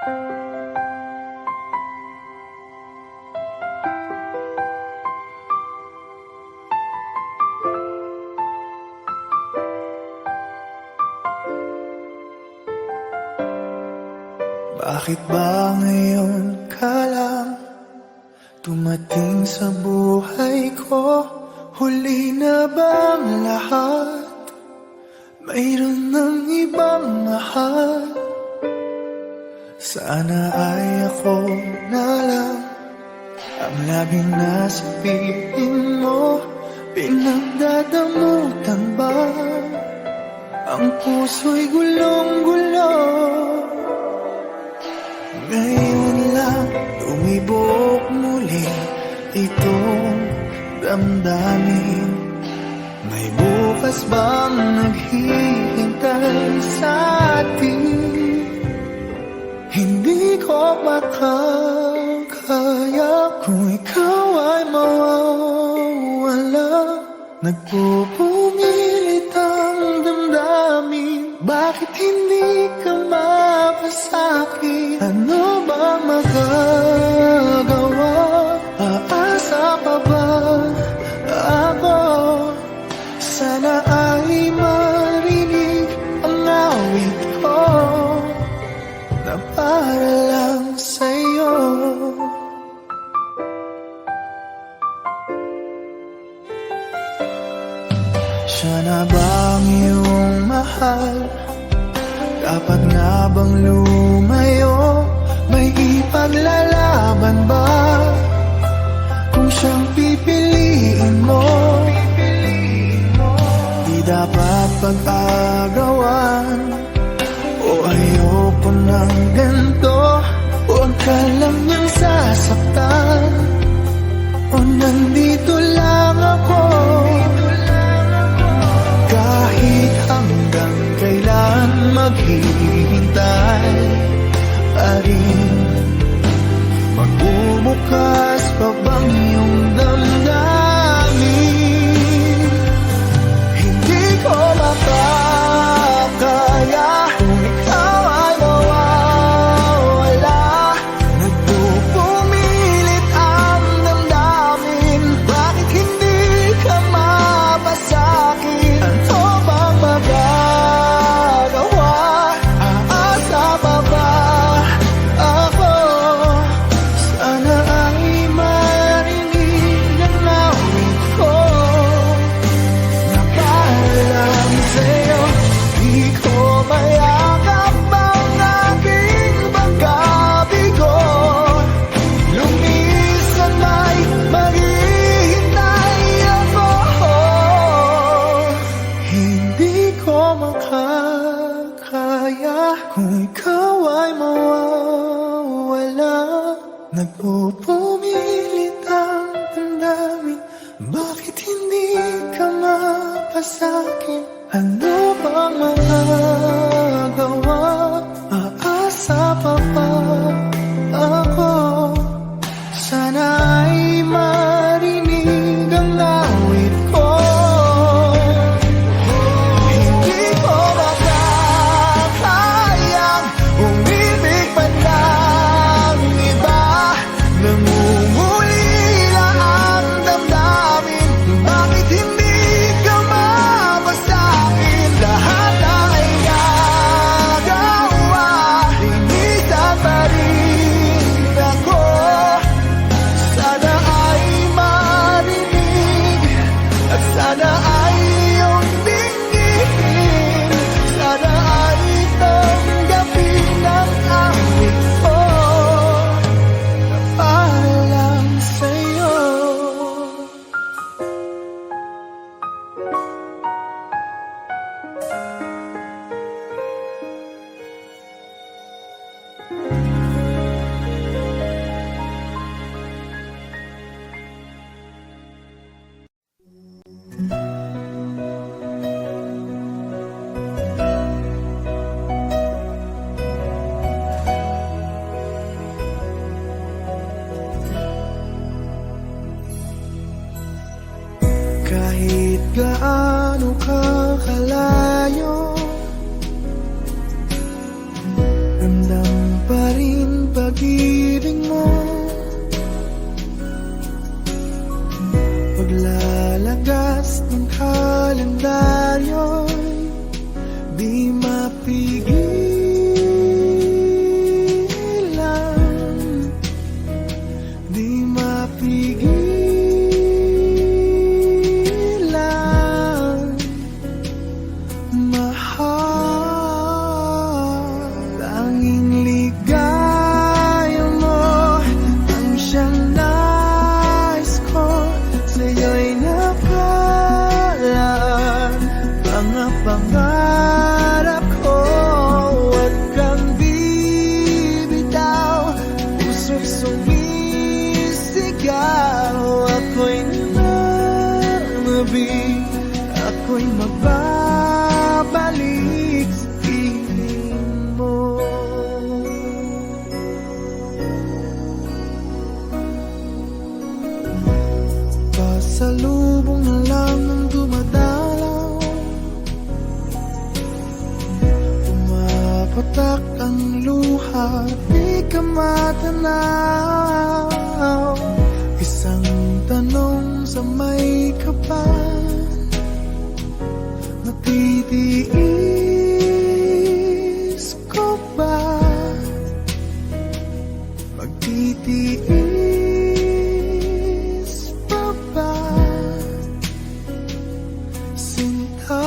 Bakit ba ngayon ka lang tumating sa buhay ko? Huli na bang lahat? Mayroon ng ibang mahal. Sana ay ako na lang ang laging nasa piling mo. Pinagdadamutan ba ang puso'y gulong-gulo? Ngayon lang lumibok muli itong damdamin. May bukas bang naghihintay sa atin? Hindi ko makakaya kung ikaw ay mawawala. Nagpupumilit ang damdamin. Bakit hindi ka mapasakin? Ano bang magagawa? Aasa pa ba ako? Sana ay marinig ang awit ko na para lang sa'yo. Siya na ba ang iyong mahal? Dapat nga bang lumayo? May ipaglalaban ba? Kung siyang pipiliin mo, di dapat pag-agawan. O ayoko ng ganito, huwag ka lang niyang sasaktan. O nandito lang ako, kahit hanggang kailan maghihintay pa rin. Magbubukas pa bang iyong damdamin? Hindi ko makakaya kung ikaw ay mawawala. Nagpupumilit ang damdamin. Bakit hindi ka mapasakin? Ano bang magagawa? Aasa pa ba ako? Sana ay marinig ang awit ko na para lang sa'yo. Di ko mayakap ang aking pagkabigo. Lumisan may maghihintay ako. Hindi ko makakaya kung ikaw ay mawawala. Nagpupumilit ang damdamin. Bakit hindi ka mapasakin? Ano bang magagawa? Aasa pa ba ako? Sana ay marinig ang awit ko. Hindi ko makakayang umibig pa ng iba. Nangungulila ang damdamin. Bakit hindi ka mapasakin? Lahat ay nagawa, linisan pa rin ako. Sana ay marinig at sana ay iyong tingin. Sana ay tanggapin ang awit ko na para lang sa'yo. Kahit gaano ka kalayo, ramdam pa rin umiiyak ang luha, di ka matanaw. Isang tanong sa may kapan, matitiis ko ba? Magtitiis pa ba? Sinta,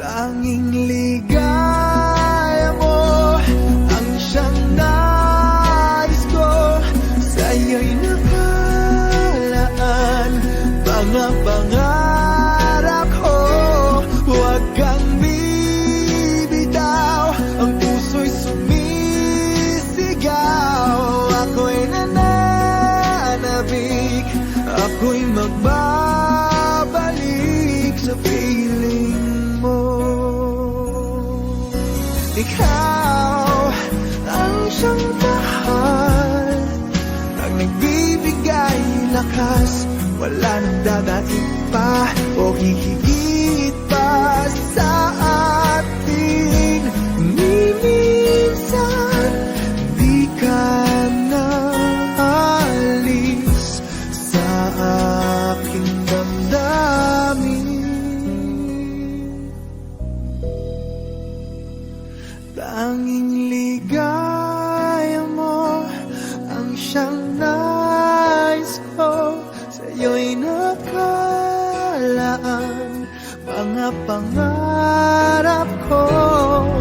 tanging ligaya mo ang siyang nais ko. Sa'yo'y nakalaan mga pangarap ko. Huwag kang bibitaw, ang puso'y sumisigaw. Ako'y nananabik, ako'y magbabalik sa piling mo. Ikaw ang siyang mahal, ang nagbibigay lakas. Wala nang dadaig pa o hihigit pa sa atin. Ni minsan di ka na alis sa aking damdamin. Tanging ligaya mo ang siyang nais ko. Sa'yo'y nakalaan mga pangarap ko.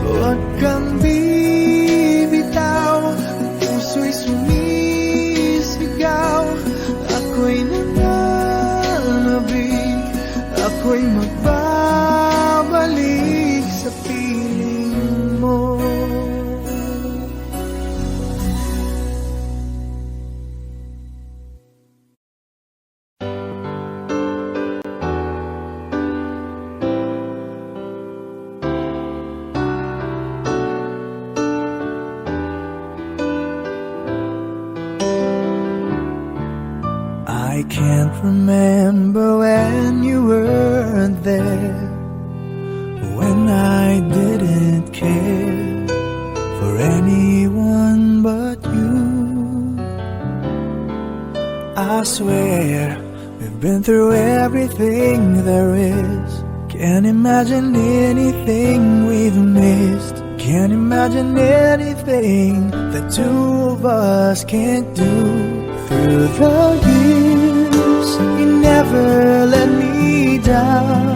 Huwag kang bibitaw, ang puso'y sumisigaw. Ako'y nananabik, ako'y magbabalik sa piling mo. I can't remember when you weren't there, when I didn't care for anyone but you. I swear we've been through everything there is. Can't imagine anything we've missed. Can't imagine anything the two of us can't do. Through the years, you never let me down.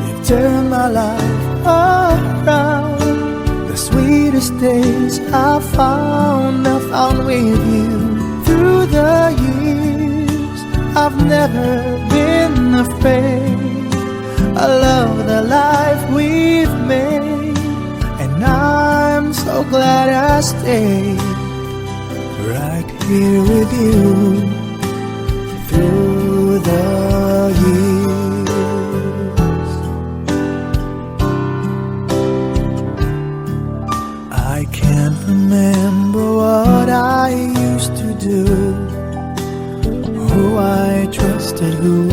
You've turned my life around. The sweetest days I found with you. Through the years, I've never been afraid. I love the life we've made, and I'm so glad I stayed right here with you through the years. I can't remember what I used to do, who I trusted, who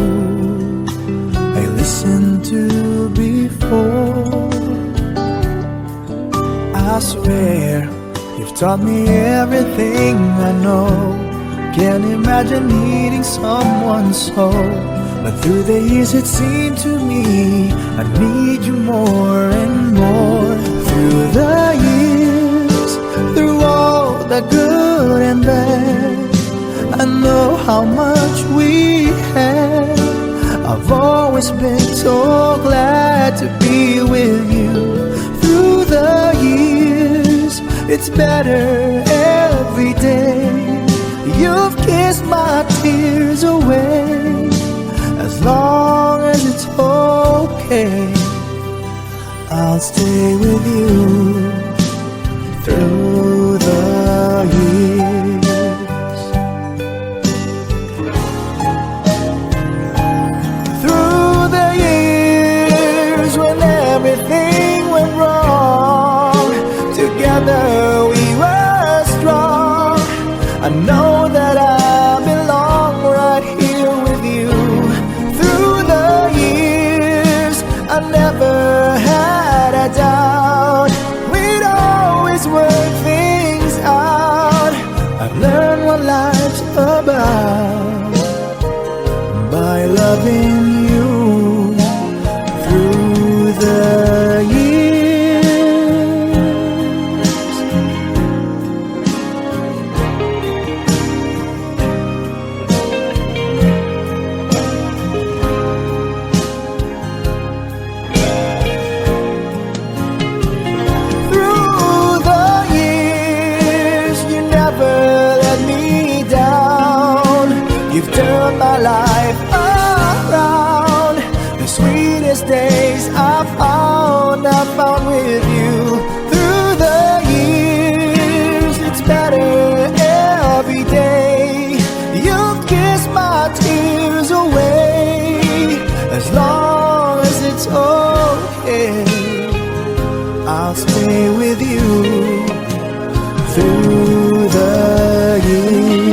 I listened to before. I swear you've taught me everything I know. Can't imagine needing someone so. But through the years it seemed to me I need you more and more. Through the years, through all the good and bad, I know how much we had. I've always been so glad to be with you. Through the years, it's better every day. You've kissed my tears away. As long as it's okay, I'll stay with you through the years. Through the years when everything went wrong, together we were strong. I know that I belong right here with you. Through the years, I never had a doubt. my life around. The sweetest days I found with you. Through the years, it's better every day. You kiss my tears away. As long as it's okay, I'll stay with you through the years.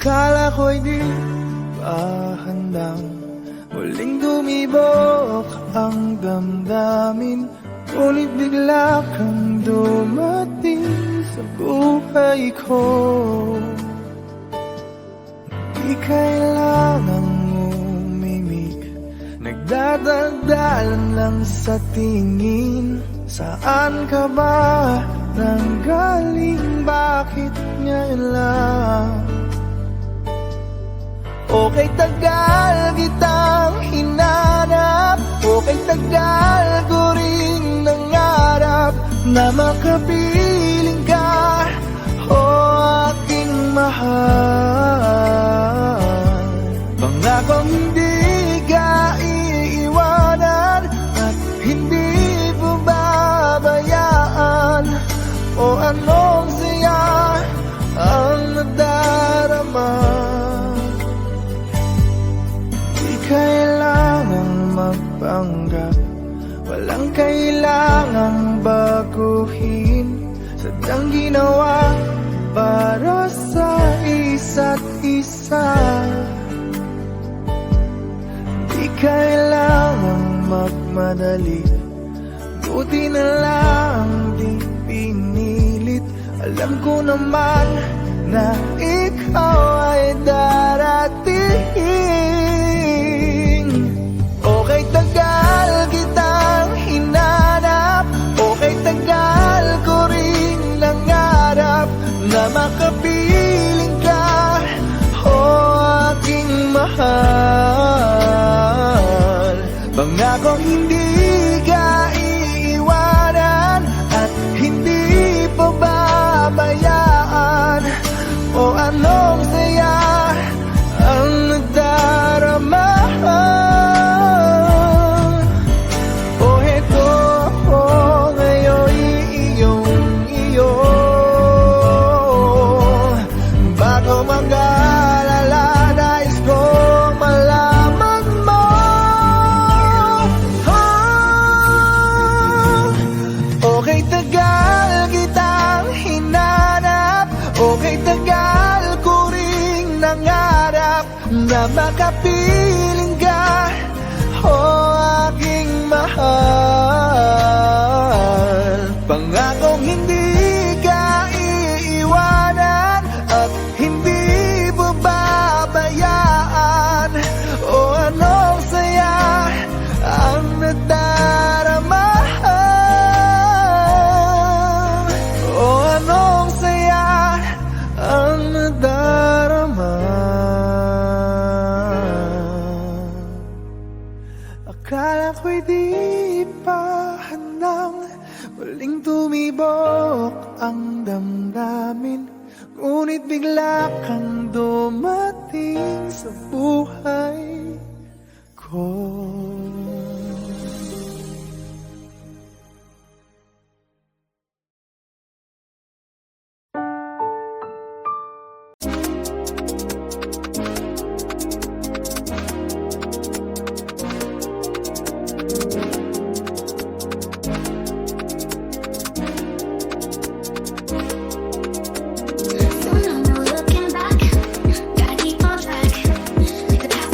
Akala ko'y di pa handang muling dumibok ang damdamin, ngunit bigla kang dumating sa buhay ko. Di kailangang umimik, nagdadaldalan lang sa tingin. Saan ka ba nanggaling? Bakit ngayon lang? Okay, tagal kitang hinanap. Okay, tagal ko rin nangarap na makapiling ka, o aking mahal. Pangakong hindi ka iiwanan at hindi babayaan. O anong saya ang nadarama. Kailangang magpanggap, walang kailangang baguhin. Sadyang ginawa para sa isa't isa. Di kailangang magmadali, buti na lang di pinilit. Alam ko naman na ikaw ay darating. Okay, tagal kitang hinanap. Okay, tagal ko rin nangarap na makapiling ka, o aking mahal. Pangakong hindi ka iiwanan at hindi pababayaan. O anong saya ang nadarama. Na makapiling ka, o aking mahal. Pangakong hindi ka iiwanan at hindi babayaan. O anong saya ang nadarama. O anong saya ang nadarama. Akala ko'y di pa handang muling tumibok ang damdamin, ngunit bigla kang dumating sa buhay ko. So no looking back, gotta keep on track. The past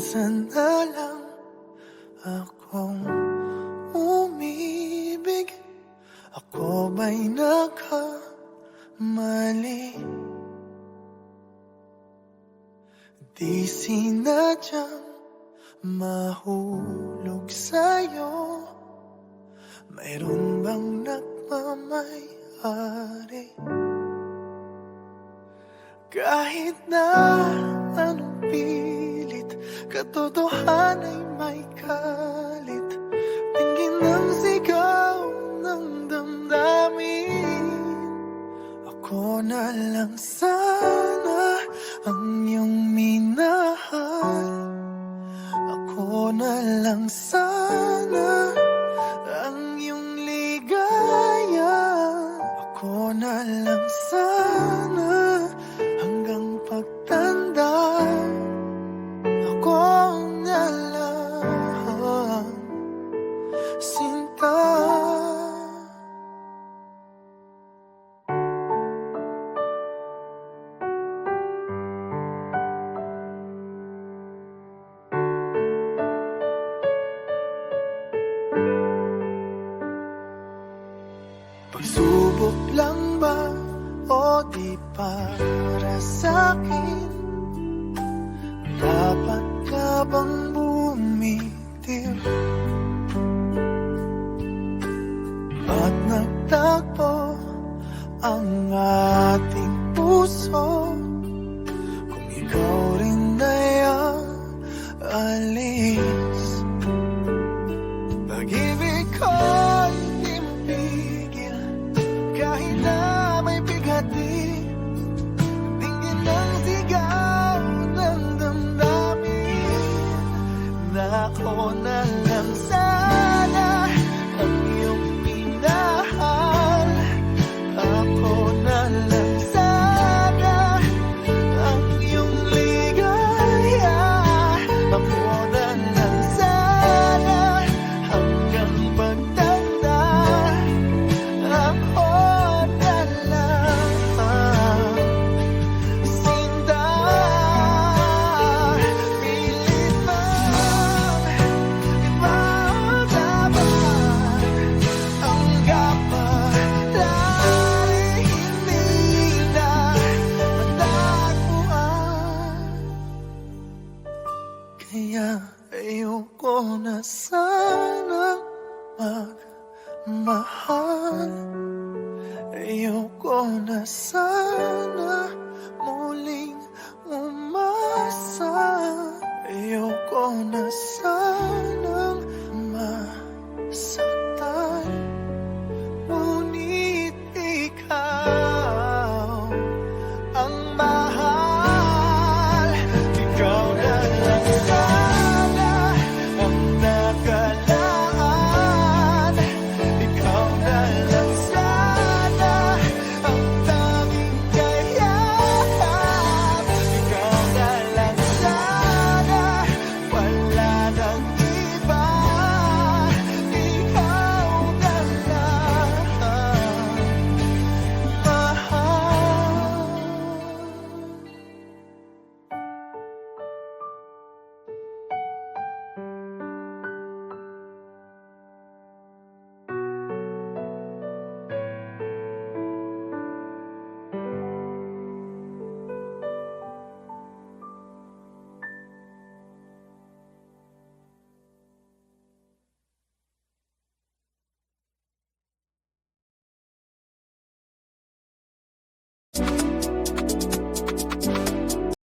minsan na lang akong umibig. Ako ba'y nakamali? Di sinadyang mahulog sa'yo. Mayroon bang nagmamay-ari? Kahit na anong pilit, katotohanan ay may kalit. Tingin ng sigaw ng damdamin. Ako na lang sana ang iyong minahal. Ako na lang sana ang iyong ligaya. Ako na lang sana hanggang pagtanda. Ako na lang, sinta. Pagsubok lang ba o di para sa'kin? Dapat ka bang bumitiw at nagtagpo ang ating puso? Kung ikaw rin ay alis, pag-ibig ko'y di mapigil. Kahit na may bigati, tingin ng sigaw ng damdamin. Na ako na lang sana ang iyong minahal. Ako na lang sana ang iyong ligaya. Ako na lang sana hanggang pagtanda. Ako na lang, sinta. Pilit mang ipaglaban ang kapalaran, hindi na matagpuan. Kaya ayoko na sanang magmahal. Ayoko na sana muling umasa. Ayoko na sana